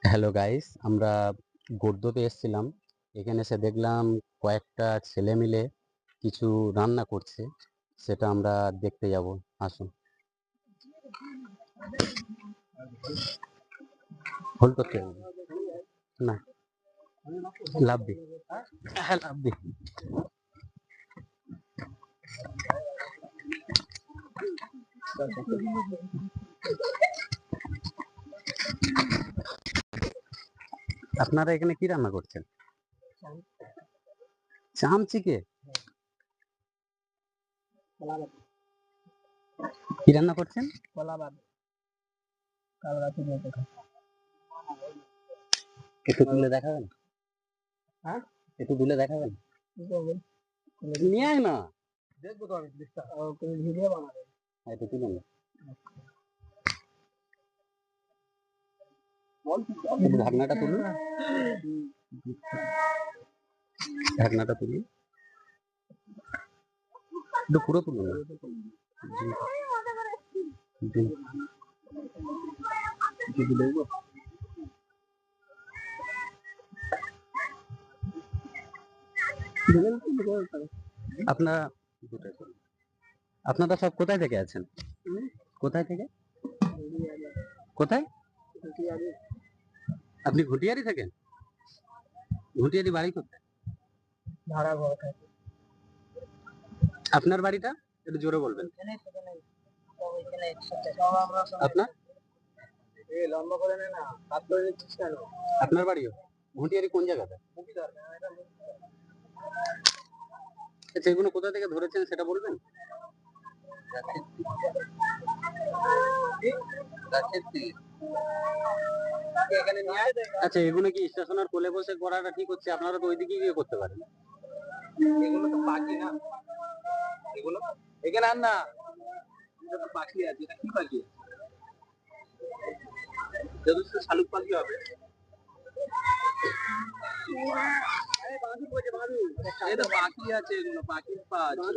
Hello guys, আমরা গোর্দতে এসেছিলাম। এখানে এসে দেখলাম কয়েকটা ছেলে মিলে কিছু রান্না করছে, সেটা আমরা দেখতে যাব। আসুন। হোল্ড করতে হবে না, লাভ দি, হ্যাঁ লাভ দি। আপনারা এখানে কি রান্না করছেন? চামচিকে কি রান্না করছেন? একটু তুলে দেখাবেন? হ্যাঁ, একটু তুলে দেখাবেন? নিয়ে আয় না, দেখবো তো আমি জিনিসটা। তুমি ভিডিও বানাবে? হ্যাঁ, একটু তুলুন। একটু ঢাকনাটা তুলুন, ঢাকনাটা তুলুন, একটু পুরো তুলুন না। জি, জি, জি, দেখবো। আপনারা আপনারা সব কোথায় থেকে আছেন? কোথায় থেকে? কোথায়? আপনি ঘটিয়ারি থাকেন? ঘটিয়ারি বাড়ি কোথায়? ভাড়া ঘর থাকে। আপনার বাড়িটা একটু জোরে বলবেন। আপনার লম্বা করে নে না, হাত ধরে নিচ্ছিস কেন? আপনার বাড়িও ঘটিয়ারি কোন জায়গাতে? আচ্ছা, এগুলো কোথা থেকে ধরেছেন সেটা বলবেন? আচ্ছা, এগুলো কি স্টেশনের কোলে বসে করাটা ঠিক হচ্ছে? আপনারা তো ওইদিকে গিয়ে করতে পারেন। এগুলো তো পাখি না, এগুলো এখানে আন না, এটা তো পাখি আছে। এটা কি পাখি? যদি শালুক পাখি হবে। এই তো পাখি আছে, এগুলো পাখির পা আছে।